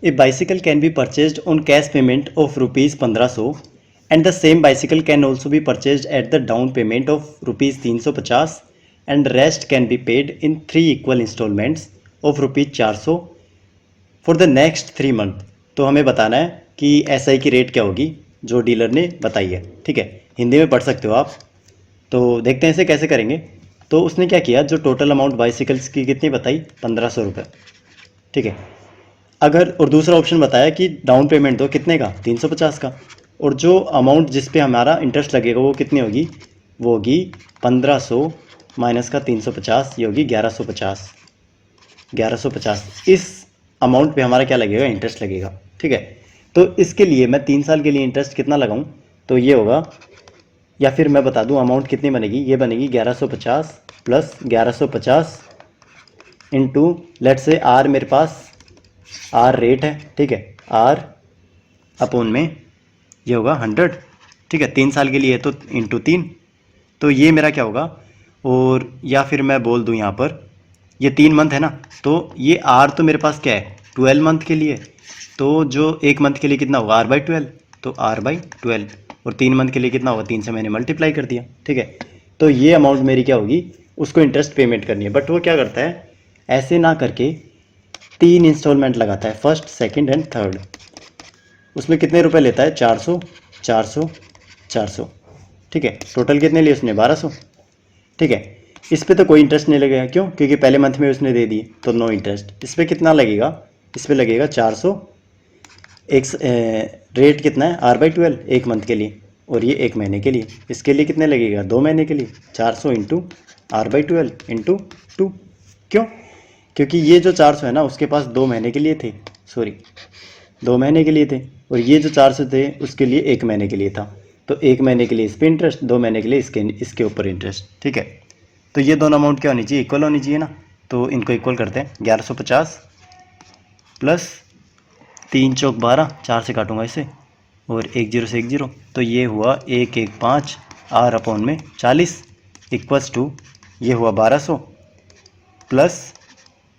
A bicycle can be purchased on cash payment of rupees 1500 and the same bicycle can also be purchased at the down payment of rupees 350 and rest can be paid in 3 equal installments of rupees 400 for the next 3 month. तो हमें बताना है कि SI की rate क्या होगी जो dealer ने बताई है। ठीक है, हिंदी में पढ़ सकते हो आप। तो देखते हैं इसे कैसे करेंगे। तो उसने क्या किया, जो टोटल अमाउंट बाइसिकल्स की कितनी बताई, 1500 रुपये। ठीक है, अगर और दूसरा ऑप्शन बताया कि डाउन पेमेंट दो कितने का, 350 का, और जो अमाउंट जिस पे हमारा इंटरेस्ट लगेगा वो कितनी होगी, वो होगी 1500 माइनस का 350, ये होगी 1150। 1150 इस अमाउंट पे हमारा क्या लगेगा, इंटरेस्ट लगेगा। ठीक है, तो इसके लिए मैं 3 साल के लिए इंटरेस्ट कितना लगाऊं, तो ये होगा, या फिर मैं बता दूं अमाउंट कितनी बनेगी, ये बनेगी 1150 प्लस 1150 इंटू लेट से आर, मेरे पास आर रेट है। ठीक है, आर अपोन में ये होगा 100। ठीक है, 3 साल के लिए तो इंटू 3, तो ये मेरा क्या होगा। और या फिर मैं बोल दूं यहाँ पर ये 3 मंथ है ना, तो ये आर तो मेरे पास क्या है 12 मंथ के लिए, तो जो 1 मंथ के लिए कितना होगा R/12, तो R/12, और 3 मंथ के लिए कितना होगा, 3 से मैंने मल्टीप्लाई कर दिया। ठीक है, तो ये अमाउंट मेरी क्या होगी, उसको इंटरेस्ट पेमेंट करनी है। बट वो क्या करता है, ऐसे ना करके 3 इंस्टॉलमेंट लगाता है, फर्स्ट, सेकंड एंड थर्ड। उसमें कितने रुपए लेता है, 400 400 400। ठीक है, टोटल कितने लिए उसने, 1200। ठीक है, इस पर तो कोई इंटरेस्ट नहीं लगेगा, क्यों, क्योंकि पहले मंथ में उसने दे दी तो नो इंटरेस्ट। इस पर कितना लगेगा, इस पर लगेगा 400। एक रेट कितना है, R/12 1 मंथ के लिए, और ये 1 महीने के लिए। इसके लिए कितने लगेगा, 2 महीने के लिए, 400 इंटू R/12 इंटू 2। क्यों, क्योंकि ये जो 400 है ना उसके पास 2 महीने के लिए थे, सॉरी 2 महीने के लिए थे, और ये जो 400 थे उसके लिए 1 महीने के लिए था। तो 1 महीने के लिए इस पर इंटरेस्ट, 2 महीने के लिए इसके ऊपर इंटरेस्ट। ठीक है, तो ये दोनों अमाउंट क्या होनी चाहिए, इक्वल होनी चाहिए ना। तो इनको इक्वल करते हैं, 1150 प्लस 3 चौक 12, 4 से काटूंगा इसे, और 1 0 से 1 0, तो ये हुआ 115 R अपोन में 40 इक्वल्स टू, ये हुआ 1200 प्लस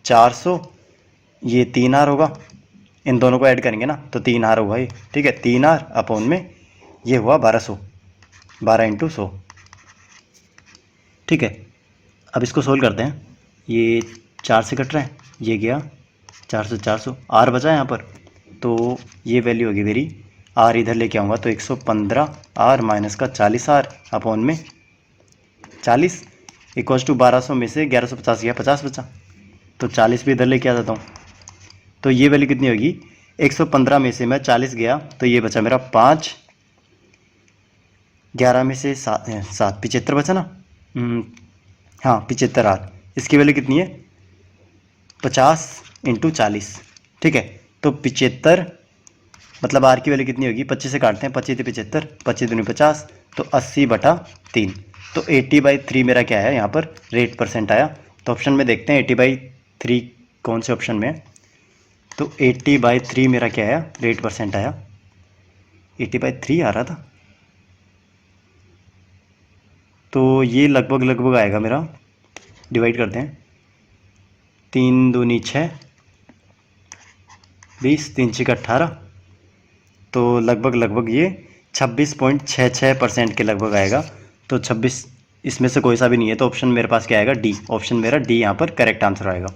400, ये 3R होगा, इन दोनों को ऐड करेंगे ना तो 3R होगा ये। ठीक है, 3R अपोन में ये हुआ 1200, 12 इंटू 100। ठीक है, अब इसको सोल्व करते हैं। ये 4 से कट रहा है, ये गया 400 400, R बचा है यहाँ पर, तो ये वैल्यू होगी मेरी, R इधर लेके आऊँगा तो 115 R माइनस का 40 R अपोन में 40 इक्वल्स टू 1200 में से 1150 गया, 50 बचा, तो 40 भी इधर लेके आ जाता हूँ। तो ये वैल्यू कितनी होगी, 115 में से मैं 40 गया तो ये बचा मेरा 5, 11 में से 7 75 बचा ना, हाँ 75 R। इसकी वैल्यू कितनी है, 50 इंटू 40। ठीक है, तो 75 मतलब R की वैल्यू कितनी होगी, 25 से काटते हैं, 25 75, 25 दूनी 50, तो 80/3। तो 80/3 मेरा क्या है यहाँ पर, रेट परसेंट आया। तो ऑप्शन में देखते हैं 80/3 कौन से ऑप्शन में है, तो 80/3 मेरा क्या आया, रेट परसेंट आया, 80/3 आ रहा था। तो ये लगभग लगभग आएगा मेरा, डिवाइड करते हैं, 3 दूनी 6, 20, 3 6 18, तो लगभग लगभग ये 26.66% के लगभग आएगा। तो 26 इसमें से कोई सा भी नहीं है, तो ऑप्शन मेरे पास क्या आएगा, डी। ऑप्शन मेरा डी यहाँ पर करेक्ट आंसर आएगा।